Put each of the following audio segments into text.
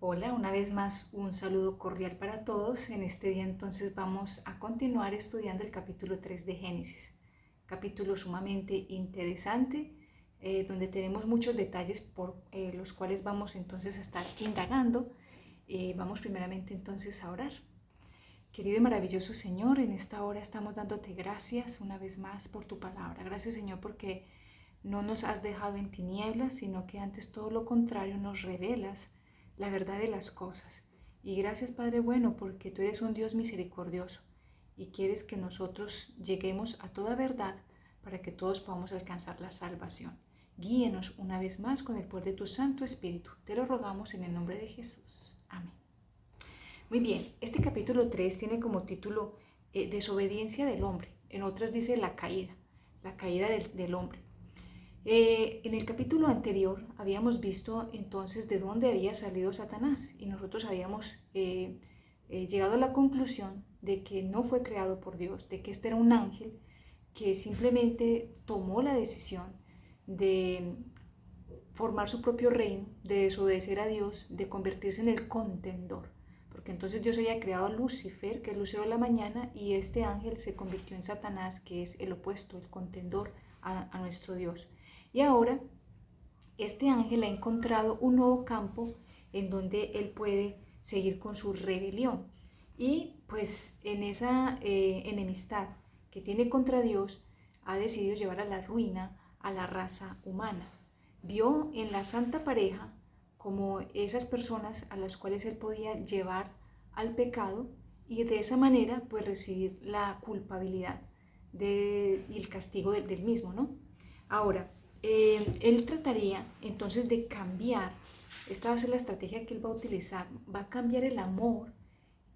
Hola, una vez más un saludo cordial para todos. En este día entonces vamos a continuar estudiando el capítulo 3 de Génesis, capítulo sumamente interesante, donde tenemos muchos detalles por los cuales vamos entonces a estar indagando. Vamos primeramente entonces a orar. Querido y maravilloso Señor, en esta hora estamos dándote gracias una vez más por tu palabra. Gracias Señor porque no nos has dejado en tinieblas, sino que antes todo lo contrario nos revelas la verdad de las cosas. Y gracias Padre bueno porque tú eres un Dios misericordioso y quieres que nosotros lleguemos a toda verdad para que todos podamos alcanzar la salvación. Guíenos una vez más con el poder de tu Santo Espíritu. Te lo rogamos en el nombre de Jesús. Amén. Muy bien, este capítulo 3 tiene como título Desobediencia del hombre. En otras dice la caída del hombre. En el capítulo anterior habíamos visto entonces de dónde había salido Satanás y nosotros habíamos llegado a la conclusión de que no fue creado por Dios, de que este era un ángel que simplemente tomó la decisión de formar su propio reino, de desobedecer a Dios, de convertirse en el contendor. Porque entonces Dios había creado a Lucifer, que es el lucero de la mañana, y este ángel se convirtió en Satanás, que es el opuesto, el contendor a nuestro Dios. Y ahora este ángel ha encontrado un nuevo campo en donde él puede seguir con su rebelión. Y pues en esa enemistad que tiene contra Dios, ha decidido llevar a la ruina a la raza humana. Vio en la santa pareja como esas personas a las cuales él podía llevar al pecado y de esa manera pues recibir la culpabilidad y el castigo del mismo, ¿no? Ahora, él trataría entonces de cambiar, esta va a ser la estrategia que él va a utilizar, va a cambiar el amor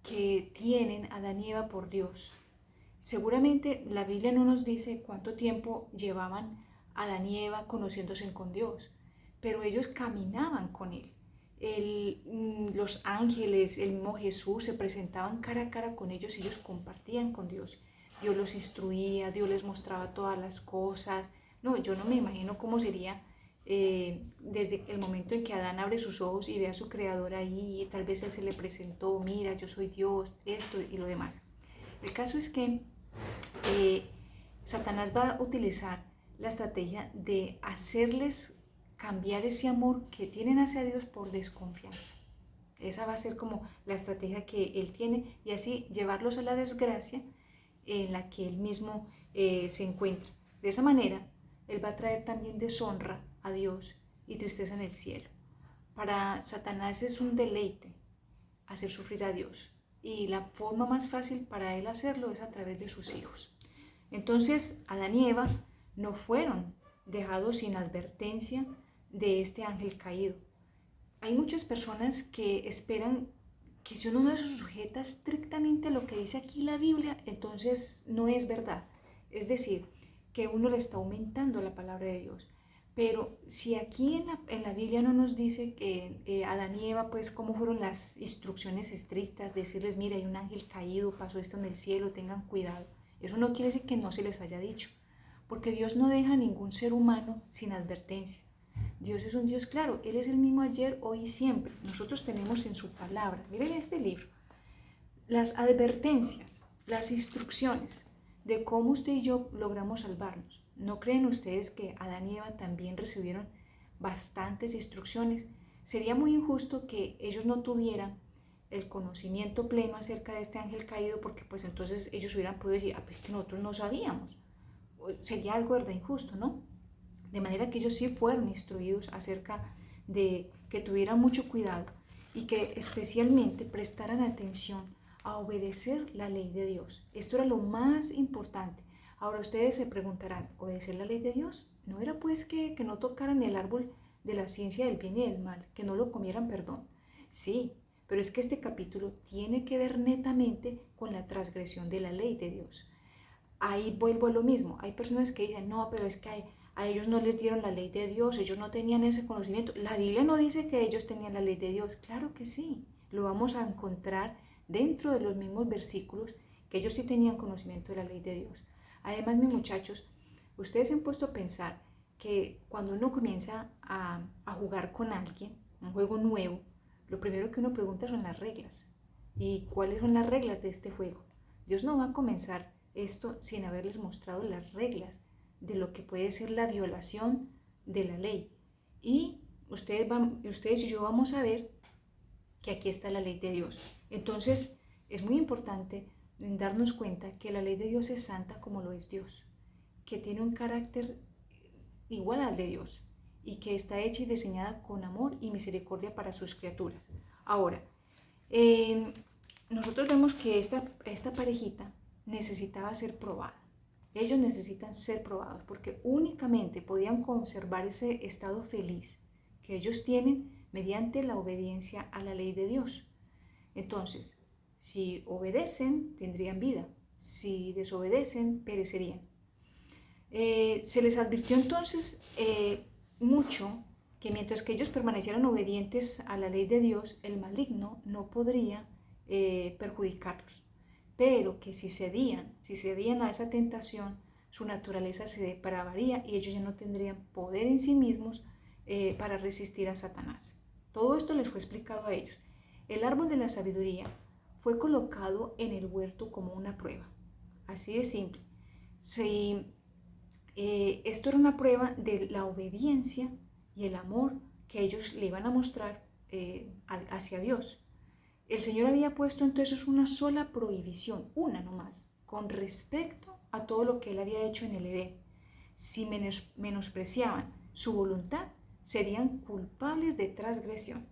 que tienen Adán y Eva por Dios. Seguramente la Biblia no nos dice cuánto tiempo llevaban Adán y Eva conociéndose con Dios, pero ellos caminaban con Él. Los ángeles, el mismo Jesús se presentaban cara a cara con ellos y ellos compartían con Dios. Dios los instruía, Dios les mostraba todas las cosas. No, yo no me imagino cómo sería desde el momento en que Adán abre sus ojos y ve a su creador ahí, y tal vez él se le presentó, mira, yo soy Dios, esto y lo demás. El caso es que Satanás va a utilizar la estrategia de hacerles cambiar ese amor que tienen hacia Dios por desconfianza. Esa va a ser como la estrategia que él tiene y así llevarlos a la desgracia en la que él mismo se encuentra. De esa manera, él va a traer también deshonra a Dios y tristeza en el cielo. Para Satanás es un deleite hacer sufrir a Dios y la forma más fácil para él hacerlo es a través de sus hijos. Entonces, Adán y Eva no fueron dejados sin advertencia de este ángel caído. Hay muchas personas que esperan que si uno no se sujeta estrictamente a lo que dice aquí la Biblia, entonces no es verdad. Es decir, que uno le está aumentando la palabra de Dios. Pero si aquí en la Biblia no nos dice que Adán y Eva, pues cómo fueron las instrucciones estrictas, decirles, mira, hay un ángel caído, pasó esto en el cielo, tengan cuidado. Eso no quiere decir que no se les haya dicho, porque Dios no deja a ningún ser humano sin advertencia. Dios es un Dios claro, Él es el mismo ayer, hoy y siempre. Nosotros tenemos en su palabra, miren este libro, las advertencias, las instrucciones de cómo usted y yo logramos salvarnos. ¿No creen ustedes que Adán y Eva también recibieron bastantes instrucciones? Sería muy injusto que ellos no tuvieran el conocimiento pleno acerca de este ángel caído, porque pues entonces ellos hubieran podido decir, pues que nosotros no sabíamos. Sería algo verdad injusto, ¿no? De manera que ellos sí fueron instruidos acerca de que tuvieran mucho cuidado y que especialmente prestaran atención a obedecer la ley de Dios. Esto era lo más importante. Ahora ustedes se preguntarán, ¿obedecer la ley de Dios? ¿No era pues que no tocaran el árbol de la ciencia del bien y del mal, que no lo comieran, perdón? Sí, pero es que este capítulo tiene que ver netamente con la transgresión de la ley de Dios. Ahí vuelvo a lo mismo. Hay personas que dicen, no, pero es que a ellos no les dieron la ley de Dios, ellos no tenían ese conocimiento. La Biblia no dice que ellos tenían la ley de Dios. Claro que sí, lo vamos a encontrar dentro de los mismos versículos que ellos sí tenían conocimiento de la ley de Dios. Además, mis muchachos, ustedes se han puesto a pensar que cuando uno comienza a jugar con alguien, un juego nuevo, lo primero que uno pregunta son las reglas. ¿Y cuáles son las reglas de este juego? Dios no va a comenzar esto sin haberles mostrado las reglas de lo que puede ser la violación de la ley. Y ustedes y yo vamos a ver que aquí está la ley de Dios. Entonces, es muy importante darnos cuenta que la ley de Dios es santa como lo es Dios, que tiene un carácter igual al de Dios y que está hecha y diseñada con amor y misericordia para sus criaturas. Ahora, nosotros vemos que esta parejita necesitaba ser probada. Ellos necesitan ser probados porque únicamente podían conservar ese estado feliz que ellos tienen mediante la obediencia a la ley de Dios. Entonces, si obedecen, tendrían vida. Si desobedecen, perecerían. Se les advirtió entonces mucho que mientras que ellos permanecieran obedientes a la ley de Dios, el maligno no podría perjudicarlos. Pero que si cedían a esa tentación, su naturaleza se depravaría y ellos ya no tendrían poder en sí mismos para resistir a Satanás. Todo esto les fue explicado a ellos. El árbol de la sabiduría fue colocado en el huerto como una prueba. Así de simple. Esto era una prueba de la obediencia y el amor que ellos le iban a mostrar hacia Dios. El Señor había puesto entonces una sola prohibición, una nomás, con respecto a todo lo que Él había hecho en el Edén. Si menospreciaban su voluntad, serían culpables de transgresión.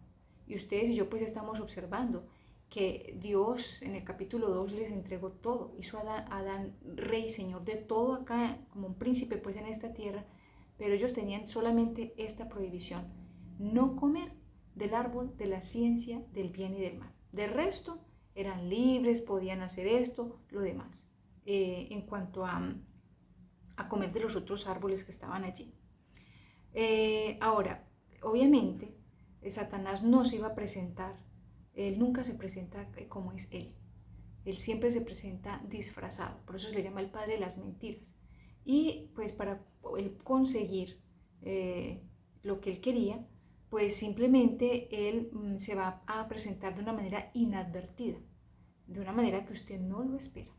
Y ustedes y yo pues estamos observando que Dios en el capítulo 2 les entregó todo, hizo a Adán rey, señor de todo acá, como un príncipe pues en esta tierra, pero ellos tenían solamente esta prohibición, no comer del árbol de la ciencia del bien y del mal. De resto, eran libres, podían hacer esto, lo demás, en cuanto a comer de los otros árboles que estaban allí. Ahora, obviamente, Satanás no se iba a presentar, él nunca se presenta como es él siempre se presenta disfrazado, por eso se le llama el padre de las mentiras. Y pues para él conseguir lo que él quería, pues simplemente él se va a presentar de una manera inadvertida, de una manera que usted no lo espera.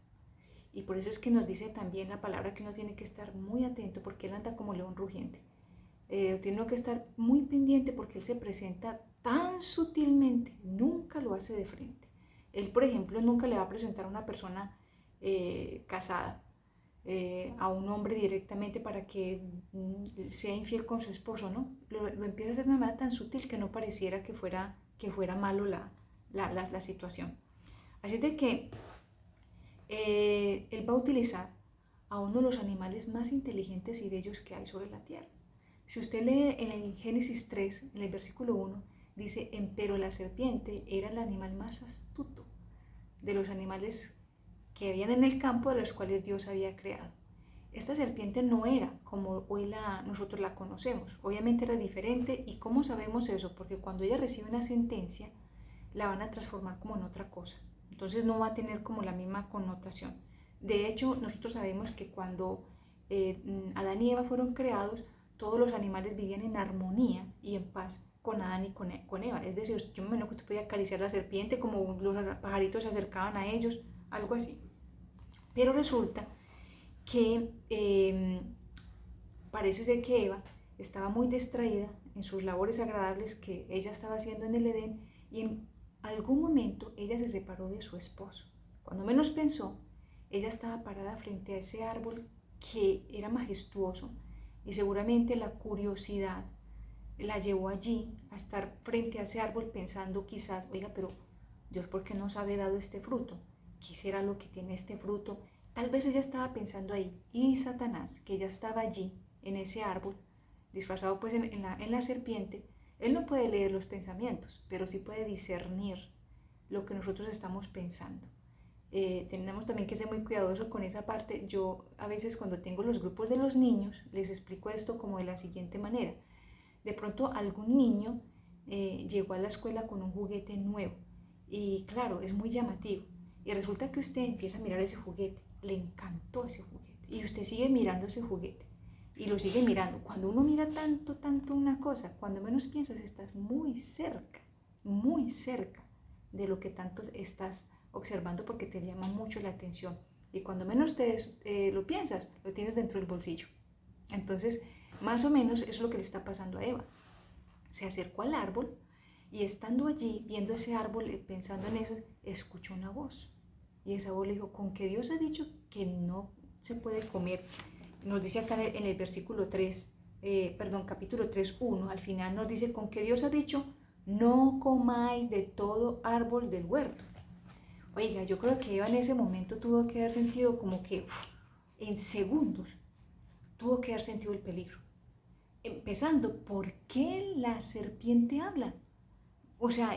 Y por eso es que nos dice también la palabra que uno tiene que estar muy atento porque él anda como león rugiente. Tiene que estar muy pendiente porque él se presenta tan sutilmente, nunca lo hace de frente. Él, por ejemplo, nunca le va a presentar a una persona casada, a un hombre directamente para que sea infiel con su esposo, ¿no? Lo empieza a hacer de una manera tan sutil que no pareciera que fuera malo la situación. Así de que él va a utilizar a uno de los animales más inteligentes y bellos que hay sobre la tierra. Si usted lee en el Génesis 3, en el versículo 1, dice, pero la serpiente era el animal más astuto de los animales que habían en el campo de los cuales Dios había creado. Esta serpiente no era como hoy nosotros la conocemos, obviamente era diferente. ¿Y cómo sabemos eso? Porque cuando ella recibe una sentencia, la van a transformar como en otra cosa. Entonces no va a tener como la misma connotación. De hecho, nosotros sabemos que cuando Adán y Eva fueron creados, todos los animales vivían en armonía y en paz con Adán y con Eva. Es decir, yo me imagino que usted podía acariciar a la serpiente como los pajaritos se acercaban a ellos, algo así. Pero resulta que parece ser que Eva estaba muy distraída en sus labores agradables que ella estaba haciendo en el Edén y en algún momento ella se separó de su esposo. Cuando menos pensó, ella estaba parada frente a ese árbol que era majestuoso y seguramente la curiosidad la llevó allí a estar frente a ese árbol pensando quizás, oiga, pero Dios, ¿por qué nos ha dado este fruto? ¿Qué será lo que tiene este fruto? Tal vez ella estaba pensando ahí. Y Satanás, que ya estaba allí, en ese árbol, disfrazado pues en la serpiente, él no puede leer los pensamientos, pero sí puede discernir lo que nosotros estamos pensando. Tenemos también que ser muy cuidadosos con esa parte. Yo a veces cuando tengo los grupos de los niños, les explico esto como de la siguiente manera. De pronto algún niño llegó a la escuela con un juguete nuevo y claro, es muy llamativo. Y resulta que usted empieza a mirar ese juguete, le encantó ese juguete y usted sigue mirando ese juguete y lo sigue mirando. Cuando uno mira tanto una cosa, cuando menos piensas estás muy cerca muy cerca de lo que tanto estás observando porque te llama mucho la atención. Y cuando menos lo piensas, lo tienes dentro del bolsillo. Entonces, más o menos eso es lo que le está pasando a Eva. Se acercó al árbol y estando allí, viendo ese árbol, pensando en eso, escuchó una voz. Y esa voz le dijo, con que Dios ha dicho que no se puede comer. Nos dice acá en el versículo 3, capítulo 3, 1, al final nos dice, con que Dios ha dicho, no comáis de todo árbol del huerto. Oiga, yo creo que Eva en ese momento tuvo que haber sentido como que en segundos tuvo que haber sentido el peligro. Empezando, ¿por qué la serpiente habla? O sea,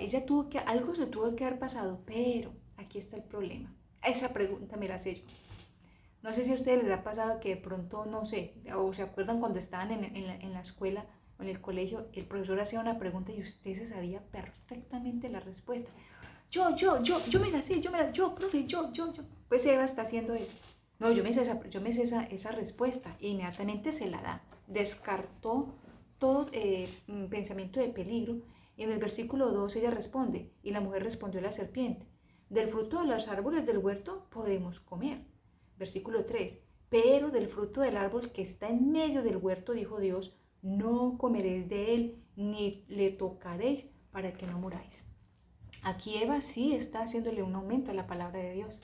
algo se tuvo que haber pasado, pero aquí está el problema. Esa pregunta me la sé yo. No sé si a ustedes les ha pasado que de pronto, no sé, o se acuerdan cuando estaban en la escuela o en el colegio, el profesor hacía una pregunta y usted se sabía perfectamente la respuesta. Yo me la sé, profe, yo. Pues Eva está haciendo esto. No, yo me sé esa respuesta e inmediatamente se la da. Descartó todo pensamiento de peligro y en el versículo 2 ella responde, y la mujer respondió a la serpiente, del fruto de los árboles del huerto podemos comer. Versículo 3, pero del fruto del árbol que está en medio del huerto, dijo Dios, no comeréis de él, ni le tocaréis para que no muráis. Aquí Eva sí está haciéndole un aumento a la palabra de Dios,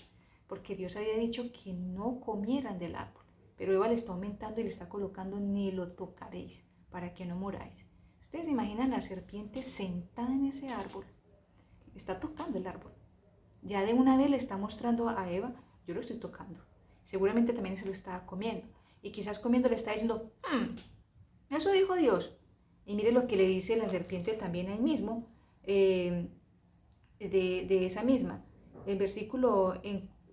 porque Dios había dicho que no comieran del árbol, pero Eva le está aumentando y le está colocando ni lo tocaréis para que no muráis. Ustedes se imaginan la serpiente sentada en ese árbol, está tocando el árbol. Ya de una vez le está mostrando a Eva, yo lo estoy tocando. Seguramente también se lo estaba comiendo. Y quizás comiendo le está diciendo, eso dijo Dios. Y mire lo que le dice la serpiente también ahí mismo, de esa misma. En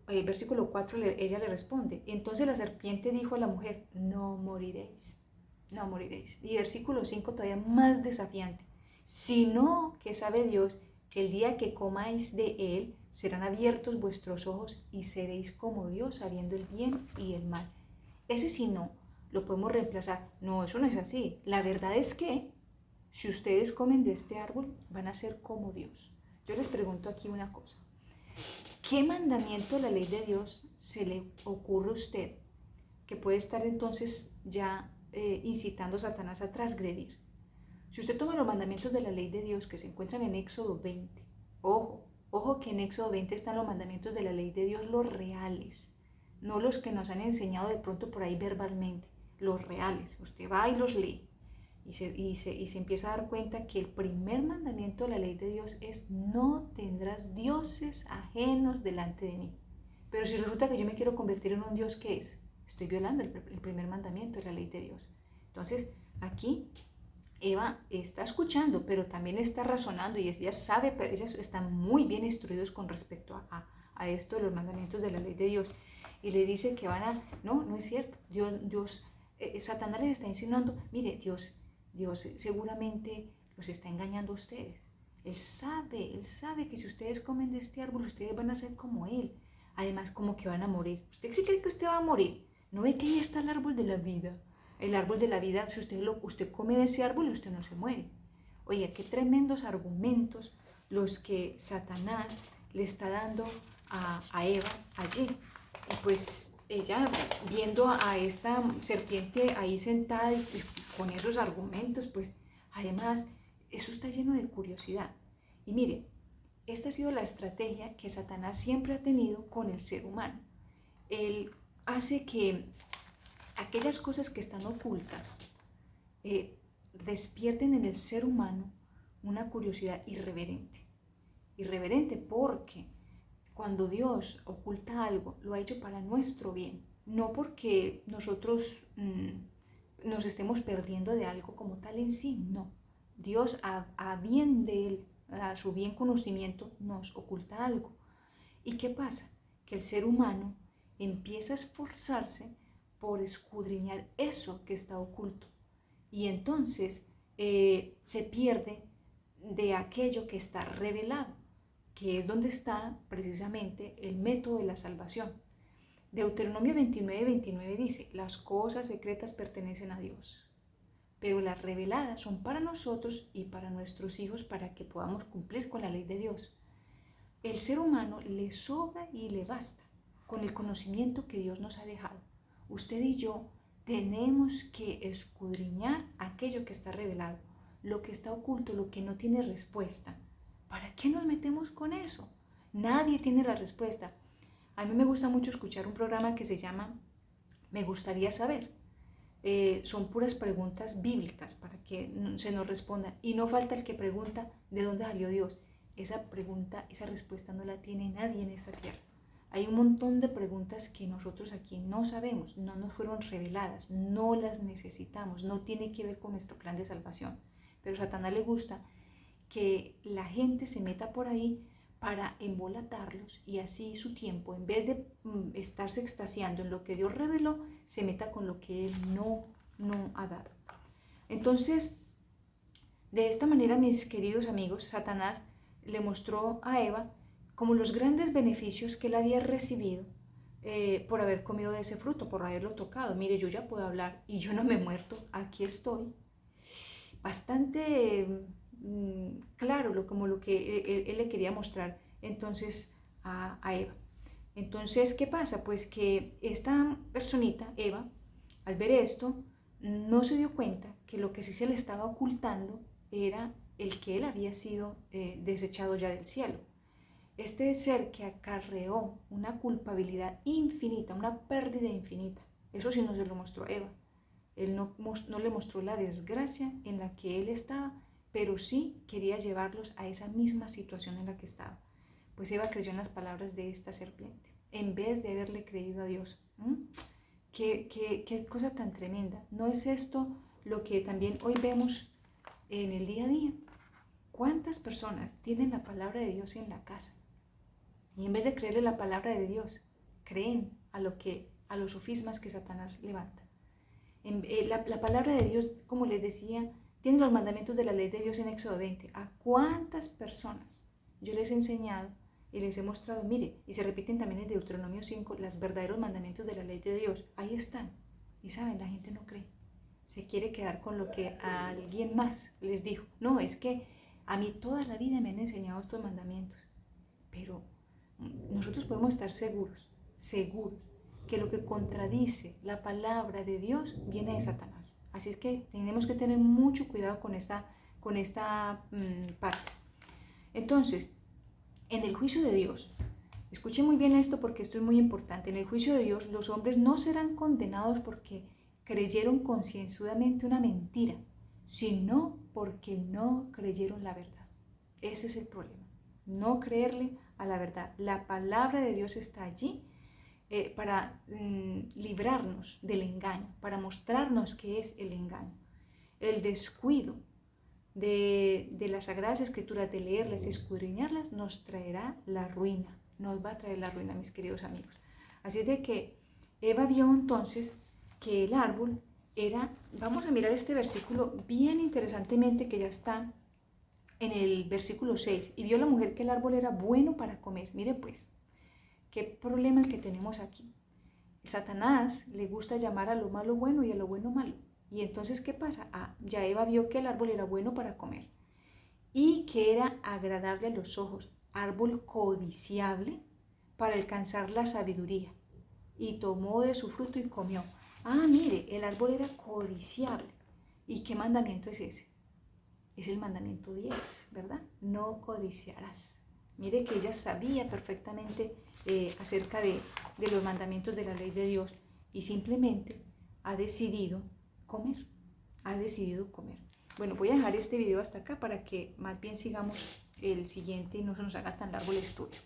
el versículo 4 ella le responde, entonces la serpiente dijo a la mujer, no moriréis, no moriréis. Y versículo 5 todavía más desafiante, sino que sabe Dios que el día que comáis de él, serán abiertos vuestros ojos y seréis como Dios, sabiendo el bien y el mal. Ese si no, lo podemos reemplazar. No, eso no es así. La verdad es que si ustedes comen de este árbol, van a ser como Dios. Yo les pregunto aquí una cosa. ¿Qué mandamiento de la ley de Dios se le ocurre a usted que puede estar entonces ya incitando a Satanás a transgredir? Si usted toma los mandamientos de la ley de Dios que se encuentran en Éxodo 20, ojo que en Éxodo 20 están los mandamientos de la ley de Dios, los reales, no los que nos han enseñado de pronto por ahí verbalmente, los reales. Usted va y los lee. Y se empieza a dar cuenta que el primer mandamiento de la ley de Dios es no tendrás dioses ajenos delante de mí. Pero si resulta que yo me quiero convertir en un Dios, ¿qué es? Estoy violando el primer mandamiento de la ley de Dios. Entonces, aquí Eva está escuchando, pero también está razonando y ella sabe, pero ellas están muy bien instruidos con respecto a esto de los mandamientos de la ley de Dios. Y le dice que no es cierto. Satanás les está insinuando, mire, Dios seguramente los está engañando a ustedes. Él sabe que si ustedes comen de este árbol, ustedes van a ser como él. Además, como que van a morir. ¿Usted sí cree que usted va a morir? ¿No ve que ahí está el árbol de la vida? El árbol de la vida, si usted come de ese árbol y usted no se muere. Oiga, qué tremendos argumentos los que Satanás le está dando a Eva allí. Y pues ella, viendo a esta serpiente ahí sentada y con esos argumentos, pues además eso está lleno de curiosidad. Y mire, esta ha sido la estrategia que Satanás siempre ha tenido con el ser humano. Él hace que aquellas cosas que están ocultas despierten en el ser humano una curiosidad irreverente. Irreverente porque cuando Dios oculta algo, lo ha hecho para nuestro bien, no porque nosotros nos estemos perdiendo de algo como tal en sí, no. Dios a bien de Él, a su bien conocimiento, nos oculta algo. ¿Y qué pasa? Que el ser humano empieza a esforzarse por escudriñar eso que está oculto. Y entonces se pierde de aquello que está revelado, que es donde está precisamente el método de la salvación. Deuteronomio 29:29 dice, las cosas secretas pertenecen a Dios. pero las reveladas son para nosotros y para nuestros hijos para que podamos cumplir con la ley de Dios. El ser humano le sobra y le basta con el conocimiento que Dios nos ha dejado. Usted y yo tenemos que escudriñar aquello que está revelado, lo que está oculto, lo que no tiene respuesta. ¿Para qué nos metemos con eso? Nadie tiene la respuesta. A mí me gusta mucho escuchar un programa que se llama Me gustaría saber. Son puras preguntas bíblicas para que se nos respondan. Y no falta el que pregunta ¿de dónde salió Dios? Esa pregunta, esa respuesta no la tiene nadie en esta tierra. Hay un montón de preguntas que nosotros aquí no sabemos, no nos fueron reveladas, no las necesitamos, no tiene que ver con nuestro plan de salvación. Pero a Satanás le gusta que la gente se meta por ahí para embolatarlos y así su tiempo, en vez de estarse extasiando en lo que Dios reveló, se meta con lo que Él no ha dado. Entonces, de esta manera, mis queridos amigos, Satanás le mostró a Eva como los grandes beneficios que él había recibido por haber comido de ese fruto, por haberlo tocado. Mire, yo ya puedo hablar y yo no me he muerto, aquí estoy. Bastante claro, como lo que él le quería mostrar entonces a Eva. Entonces, ¿qué pasa? Pues que esta personita, Eva, al ver esto, no se dio cuenta que lo que sí se le estaba ocultando era el que él había sido desechado ya del cielo. Este ser que acarreó una culpabilidad infinita, una pérdida infinita, eso sí no se lo mostró a Eva. Él no le mostró la desgracia en la que él estaba, pero sí quería llevarlos a esa misma situación en la que estaba. Pues Eva creyó en las palabras de esta serpiente, en vez de haberle creído a Dios. ¿Qué cosa tan tremenda? ¿No es esto lo que también hoy vemos en el día a día? ¿Cuántas personas tienen la palabra de Dios en la casa? Y en vez de creerle la palabra de Dios, creen a los sofismas que Satanás levanta. La palabra de Dios, como les decía, tiene los mandamientos de la ley de Dios en Éxodo 20. ¿A cuántas personas yo les he enseñado y les he mostrado? Mire, y se repiten también en Deuteronomio 5, los verdaderos mandamientos de la ley de Dios. Ahí están. Y saben, la gente no cree. Se quiere quedar con lo que a alguien más les dijo. No, es que a mí toda la vida me han enseñado estos mandamientos. Pero nosotros podemos estar seguros que lo que contradice la palabra de Dios viene de Satanás. Así es que tenemos que tener mucho cuidado con esta parte. Entonces, en el juicio de Dios, escuchen muy bien esto porque esto es muy importante. En el juicio de Dios, los hombres no serán condenados porque creyeron concienzudamente una mentira, sino porque no creyeron la verdad. Ese es el problema, no creerle a la verdad. La palabra de Dios está allí para librarnos del engaño, para mostrarnos qué es el engaño. El descuido de las Sagradas Escrituras, de leerlas y escudriñarlas, nos traerá la ruina, nos va a traer la ruina, mis queridos amigos. Así es de que Eva vio entonces que el árbol era, vamos a mirar este versículo bien interesantemente que ya está en el versículo 6, y vio la mujer que el árbol era bueno para comer. Mire pues, qué problema el que tenemos aquí. Satanás le gusta llamar a lo malo bueno y a lo bueno malo. Y entonces, ¿qué pasa? Ya Eva vio que el árbol era bueno para comer y que era agradable a los ojos, árbol codiciable para alcanzar la sabiduría. Y tomó de su fruto y comió. Mire, el árbol era codiciable. ¿Y qué mandamiento es ese? Es el mandamiento 10, ¿verdad? No codiciarás. Mire que ella sabía perfectamente acerca de los mandamientos de la ley de Dios y simplemente ha decidido comer. Bueno, voy a dejar este video hasta acá para que más bien sigamos el siguiente y no se nos haga tan largo el estudio.